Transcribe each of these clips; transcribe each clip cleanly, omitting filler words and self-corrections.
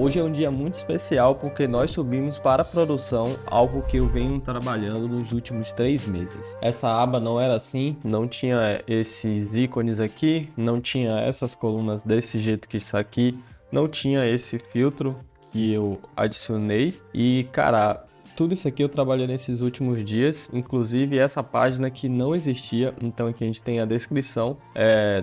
Hoje é um dia muito especial porque nós subimos para a produção algo que eu venho trabalhando nos últimos 3 meses. Essa aba não era assim, não tinha esses ícones aqui, não tinha essas colunas desse jeito que está aqui, não tinha esse filtro que eu adicionei e, cara, tudo isso aqui eu trabalhei nesses últimos dias, inclusive essa página que não existia. Então aqui a gente tem a descrição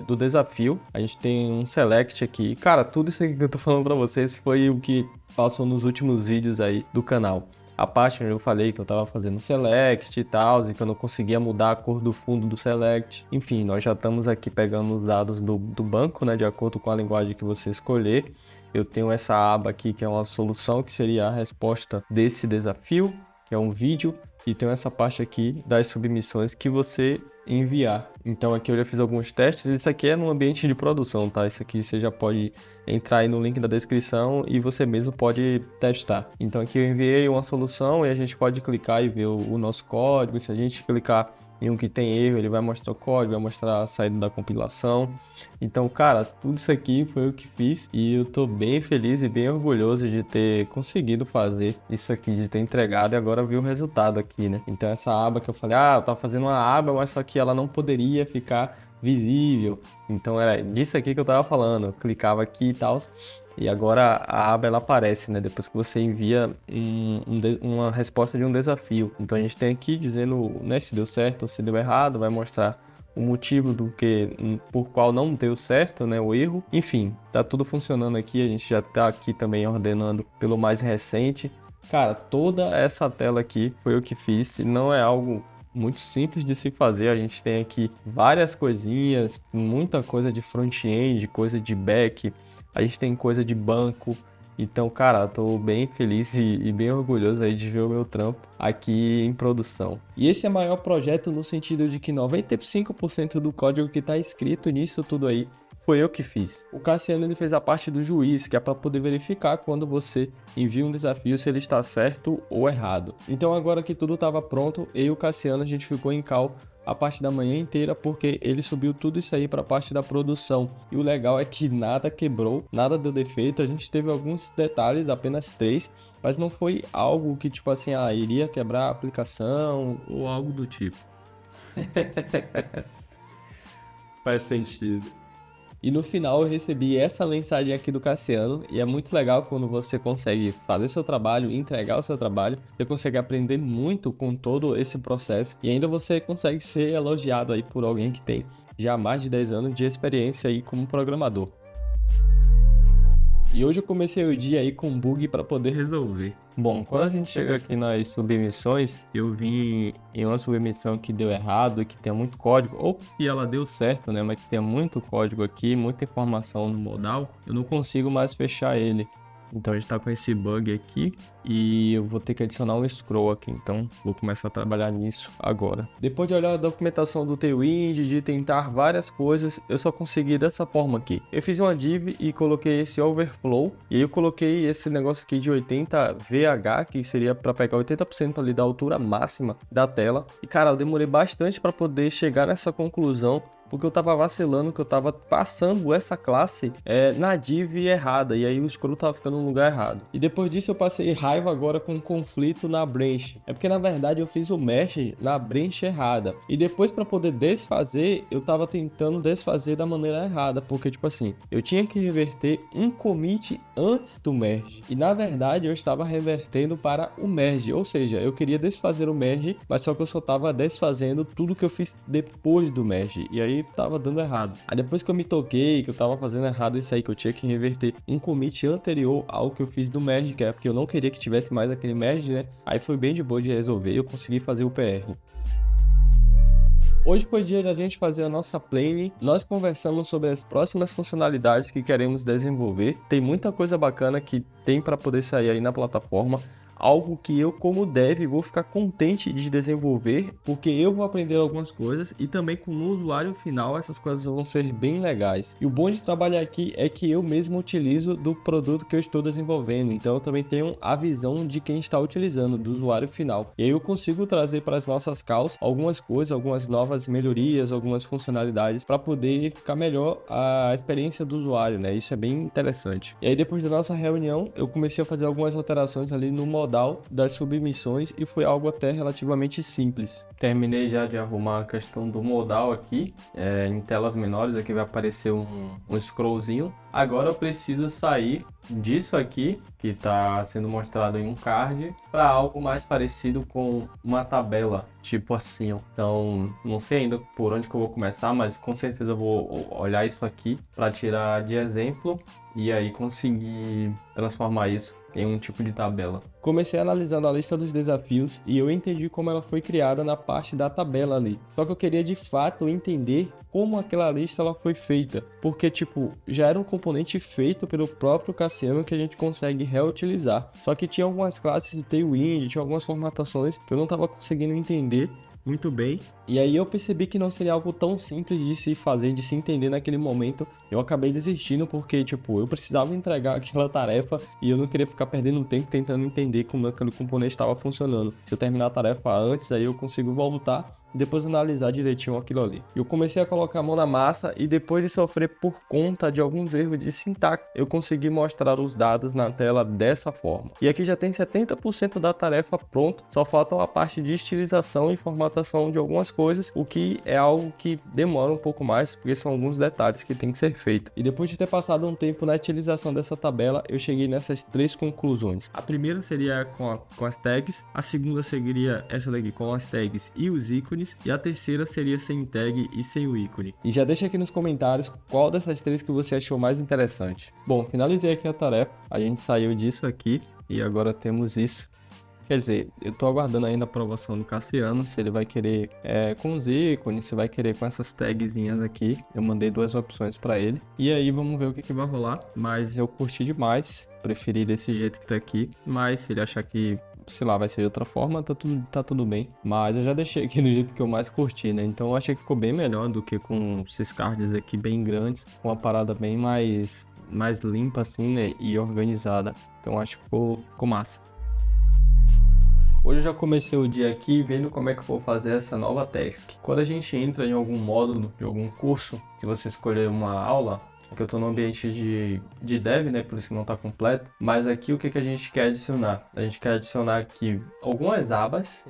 do desafio, a gente tem um select aqui. Cara, tudo isso aqui que eu tô falando pra vocês foi o que passou nos últimos vídeos aí do canal. A parte onde eu falei que eu tava fazendo select e tal, e que eu não conseguia mudar a cor do fundo do select. Enfim, nós já estamos aqui pegando os dados do banco, né, de acordo com a linguagem que você escolher. Eu tenho essa aba aqui que é uma solução, que seria a resposta desse desafio, que é um vídeo, e tenho essa parte aqui das submissões que você enviar. Então aqui eu já fiz alguns testes, isso aqui é no ambiente de produção, tá? Isso aqui você já pode entrar aí no link da descrição e você mesmo pode testar. Então aqui eu enviei uma solução e a gente pode clicar e ver o nosso código. Se a gente clicar em um que tem erro, ele vai mostrar o código, vai mostrar a saída da compilação. Então, cara, tudo isso aqui foi eu que fiz e eu tô bem feliz e bem orgulhoso de ter conseguido fazer isso aqui, de ter entregado e agora ver o resultado aqui, né? Então essa aba que eu falei, eu tava fazendo uma aba, mas só que ela não poderia ficar visível. Então era disso aqui que eu tava falando, eu clicava aqui e tal. E agora a aba ela aparece, né? Depois que você envia uma resposta de um desafio. Então a gente tem aqui dizendo, né, se deu certo ou se deu errado, vai mostrar o motivo por qual não deu certo, né, o erro. Enfim, tá tudo funcionando aqui, a gente já tá aqui também ordenando pelo mais recente. Cara, toda essa tela aqui foi eu que fiz, e não é algo muito simples de se fazer. A gente tem aqui várias coisinhas, muita coisa de front-end, coisa de back, a gente tem coisa de banco. Então, cara, tô bem feliz e bem orgulhoso aí de ver o meu trampo aqui em produção. E esse é o maior projeto no sentido de que 95% do código que está escrito nisso tudo aí foi eu que fiz. O Cassiano ele fez a parte do juiz, que é para poder verificar quando você envia um desafio se ele está certo ou errado. Então agora que tudo estava pronto, eu e o Cassiano a gente ficou em call a parte da manhã inteira, porque ele subiu tudo isso aí para a parte da produção. E o legal é que nada quebrou, nada deu defeito. A gente teve alguns detalhes, apenas 3, mas não foi algo que tipo assim, iria quebrar a aplicação ou algo do tipo. Faz sentido. E no final eu recebi essa mensagem aqui do Cassiano, e é muito legal quando você consegue fazer seu trabalho, entregar o seu trabalho, você consegue aprender muito com todo esse processo e ainda você consegue ser elogiado aí por alguém que tem já mais de 10 anos de experiência aí como programador. E hoje eu comecei o dia aí com um bug para poder resolver. Bom, quando a gente chega aqui nas submissões, eu vim em uma submissão que deu errado, que tem muito código, ou que ela deu certo, né? Mas que tem muito código aqui, muita informação no modal, eu não consigo mais fechar ele. Então a gente tá com esse bug aqui e eu vou ter que adicionar um scroll aqui, então vou começar a trabalhar nisso agora. Depois de olhar a documentação do Tailwind, de tentar várias coisas, eu só consegui dessa forma aqui. Eu fiz uma div e coloquei esse overflow, e aí eu coloquei esse negócio aqui de 80 VH, que seria para pegar 80% ali da altura máxima da tela. E cara, eu demorei bastante para poder chegar nessa conclusão, porque eu tava vacilando, que eu tava passando essa classe na div errada, e aí o scroll tava ficando no lugar errado. E depois disso eu passei raiva agora com um conflito na branch. É porque na verdade eu fiz o mesh na branch errada. E depois para poder desfazer, eu tava tentando desfazer da maneira errada, porque tipo assim, eu tinha que reverter um commit antes do merge. E na verdade eu estava revertendo para o merge, ou seja, eu queria desfazer o merge, mas só que eu só tava desfazendo tudo que eu fiz depois do merge. E aí tava dando errado. Aí depois que eu me toquei que eu tava fazendo errado isso aí, que eu tinha que reverter um commit anterior ao que eu fiz do merge, que é porque eu não queria que tivesse mais aquele merge, né? Aí foi bem de boa de resolver e eu consegui fazer o PR. Hoje foi dia da gente fazer a nossa planning. Nós conversamos sobre as próximas funcionalidades que queremos desenvolver. Tem muita coisa bacana que tem para poder sair aí na plataforma. algo que eu, como dev, vou ficar contente de desenvolver, porque eu vou aprender algumas coisas e também com o usuário final essas coisas vão ser bem legais. E o bom de trabalhar aqui é que eu mesmo utilizo do produto que eu estou desenvolvendo, então eu também tenho a visão de quem está utilizando, do usuário final. E aí eu consigo trazer para as nossas calls algumas coisas, algumas novas melhorias, algumas funcionalidades para poder ficar melhor a experiência do usuário, né? Isso é bem interessante. E aí depois da nossa reunião, eu comecei a fazer algumas alterações ali no modal das submissões e foi algo até relativamente simples. Terminei já de arrumar a questão do modal aqui, em telas menores, aqui vai aparecer um scrollzinho. Agora eu preciso sair disso aqui, que está sendo mostrado em um card, para algo mais parecido com uma tabela, tipo assim, ó. Então, não sei ainda por onde que eu vou começar, mas com certeza eu vou olhar isso aqui para tirar de exemplo e aí conseguir transformar isso em um tipo de tabela. Comecei analisando a lista dos desafios e eu entendi como ela foi criada na parte da tabela ali. Só que eu queria de fato entender como aquela lista ela foi feita, porque tipo, já era um componente feito pelo próprio Cassiano que a gente consegue reutilizar. Só que tinha algumas classes de Tailwind, tinha algumas formatações que eu não estava conseguindo entender muito bem, e aí eu percebi que não seria algo tão simples de se fazer, de se entender naquele momento. Eu acabei desistindo porque, tipo, eu precisava entregar aquela tarefa e eu não queria ficar perdendo tempo tentando entender como aquele componente estava funcionando. Se eu terminar a tarefa antes, aí eu consigo voltar e depois analisar direitinho aquilo ali. Eu comecei a colocar a mão na massa e depois de sofrer por conta de alguns erros de sintaxe, eu consegui mostrar os dados na tela dessa forma. E aqui já tem 70% da tarefa pronto, só falta a parte de estilização e formatação de algumas coisas, o que é algo que demora um pouco mais, porque são alguns detalhes que tem que ser feito. E depois de ter passado um tempo na utilização dessa tabela, eu cheguei nessas 3 conclusões. A primeira seria com as tags, a segunda seria essa daqui com as tags e os ícones, e a terceira seria sem tag e sem o ícone. E já deixa aqui nos comentários qual dessas 3 que você achou mais interessante. Bom, finalizei aqui a tarefa, a gente saiu disso aqui e agora temos isso. Quer dizer, eu tô aguardando ainda a aprovação do Cassiano, se ele vai querer com os ícones, se vai querer com essas tagzinhas aqui. Eu mandei 2 opções para ele. E aí vamos ver o que vai rolar. Mas eu curti demais, preferi desse jeito que tá aqui. Mas se ele achar que, sei lá, vai ser de outra forma, tá tudo bem. Mas eu já deixei aqui do jeito que eu mais curti, né? Então eu achei que ficou bem melhor do que com esses cards aqui bem grandes. Com uma parada bem mais limpa assim, né? E organizada. Então acho que ficou massa. Hoje eu já comecei o dia aqui vendo como é que eu vou fazer essa nova task. Quando a gente entra em algum módulo, de algum curso, se você escolher uma aula, aqui eu estou no ambiente de dev, né, por isso que não está completo, mas aqui o que a gente quer adicionar? A gente quer adicionar aqui algumas abas,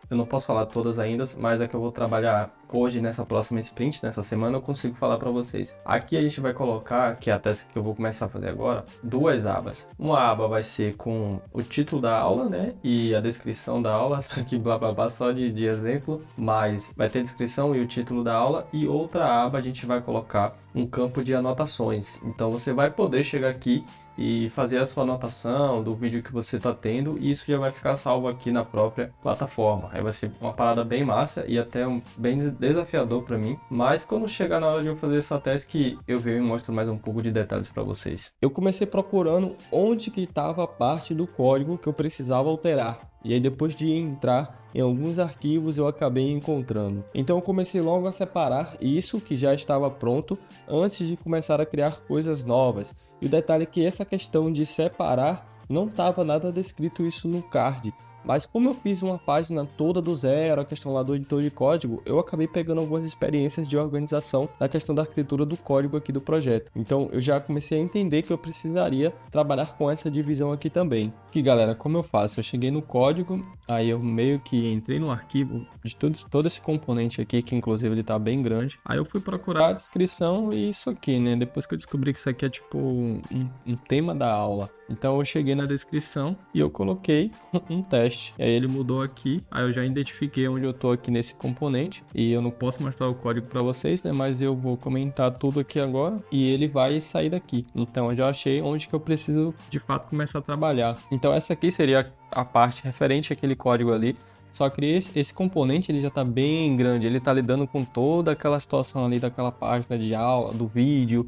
eu não posso falar todas ainda, mas é que eu vou trabalhar hoje nessa próxima sprint, nessa semana eu consigo falar para vocês. Aqui a gente vai colocar, que é a task que eu vou começar a fazer agora, 2 abas. Uma aba vai ser com o título da aula, né, e a descrição da aula, aqui blá blá blá, só de exemplo, mas vai ter descrição e o título da aula, e outra aba a gente vai colocar um campo de anotações. Então você vai poder chegar aqui e fazer a sua anotação do vídeo que você está tendo, e isso já vai ficar salvo aqui na própria plataforma. Aí vai ser uma parada bem massa e até bem desafiador para mim, mas quando chegar na hora de eu fazer essa task, eu venho e mostro mais um pouco de detalhes para vocês. Eu comecei procurando onde que estava a parte do código que eu precisava alterar, e aí depois de entrar em alguns arquivos eu acabei encontrando. Então eu comecei logo a separar isso que já estava pronto antes de começar a criar coisas novas. E o detalhe é que essa questão de separar não estava nada descrito isso no card. Mas como eu fiz uma página toda do zero, a questão lá do editor de código, eu acabei pegando algumas experiências de organização na questão da arquitetura do código aqui do projeto. Então eu já comecei a entender que eu precisaria trabalhar com essa divisão aqui também. Que galera, como eu faço? Eu cheguei no código, aí eu meio que entrei no arquivo de todo esse componente aqui, que inclusive ele tá bem grande. Aí eu fui procurar a descrição e isso aqui, né? Depois que eu descobri que isso aqui é tipo um tema da aula. Então eu cheguei na descrição e eu coloquei um teste. E aí ele mudou aqui, aí eu já identifiquei onde eu tô aqui nesse componente. E eu não posso mostrar o código para vocês, né? Mas eu vou comentar tudo aqui agora e ele vai sair daqui. Então eu já achei onde que eu preciso de fato começar a trabalhar. Então essa aqui seria a parte referente àquele código ali. Só que esse componente ele já está bem grande, ele está lidando com toda aquela situação ali daquela página de aula, do vídeo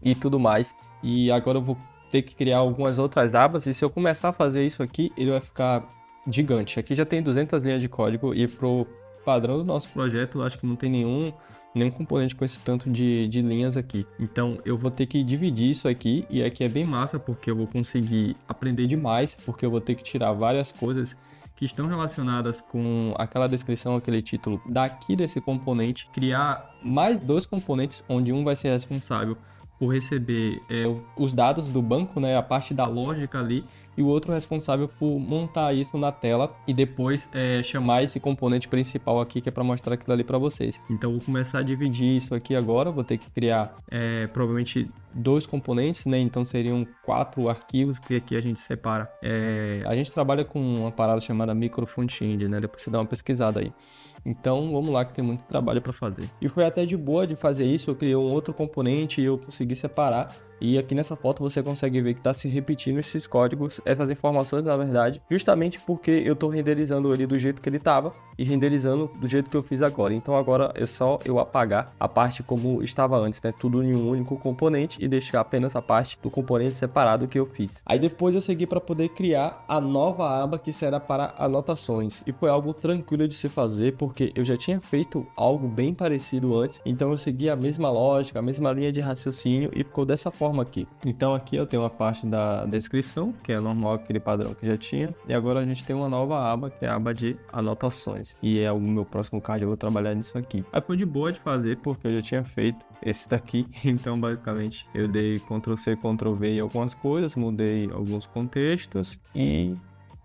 e tudo mais. E agora eu vou ter que criar algumas outras abas, e se eu começar a fazer isso aqui, ele vai ficar gigante. Aqui já tem 200 linhas de código e pro padrão do nosso projeto, eu acho que não tem nenhum componente com esse tanto de linhas aqui. Então eu vou ter que dividir isso aqui, e aqui é bem massa porque eu vou conseguir aprender demais, porque eu vou ter que tirar várias coisas que estão relacionadas com aquela descrição, aquele título daqui desse componente, criar mais 2 componentes, onde um vai ser responsável por receber os dados do banco, né, a parte da lógica ali, e o outro responsável por montar isso na tela e depois chamar esse componente principal aqui, que é para mostrar aquilo ali para vocês. Então, eu vou começar a dividir isso aqui agora, vou ter que criar provavelmente 2 componentes, né? Então, seriam 4 arquivos, que aqui a gente separa. A gente trabalha com uma parada chamada Micro Frontend, né? Depois você dá uma pesquisada aí. Então, vamos lá que tem muito trabalho para fazer. E foi até de boa de fazer isso, eu criei um outro componente e eu consegui separar. E aqui nessa foto você consegue ver que está se repetindo esses códigos, essas informações na verdade, justamente porque eu estou renderizando ele do jeito que ele estava e renderizando do jeito que eu fiz agora. Então agora é só eu apagar a parte como estava antes, né? Tudo em um único componente e deixar apenas a parte do componente separado que eu fiz. Aí depois eu segui para poder criar a nova aba que será para anotações. E foi algo tranquilo de se fazer porque eu já tinha feito algo bem parecido antes. Então eu segui a mesma lógica, a mesma linha de raciocínio e ficou dessa forma aqui. Então aqui eu tenho a parte da descrição, que é normal, aquele padrão que já tinha, e agora a gente tem uma nova aba, que é a aba de anotações, e é o meu próximo card, eu vou trabalhar nisso aqui. Aí foi de boa de fazer, porque eu já tinha feito esse daqui, então basicamente eu dei Ctrl+C, Ctrl+V em algumas coisas, mudei alguns contextos, e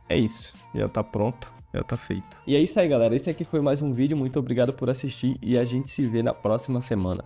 é isso, já tá pronto. Já tá feito. E é isso aí, galera. Esse aqui foi mais um vídeo. Muito obrigado por assistir e a gente se vê na próxima semana.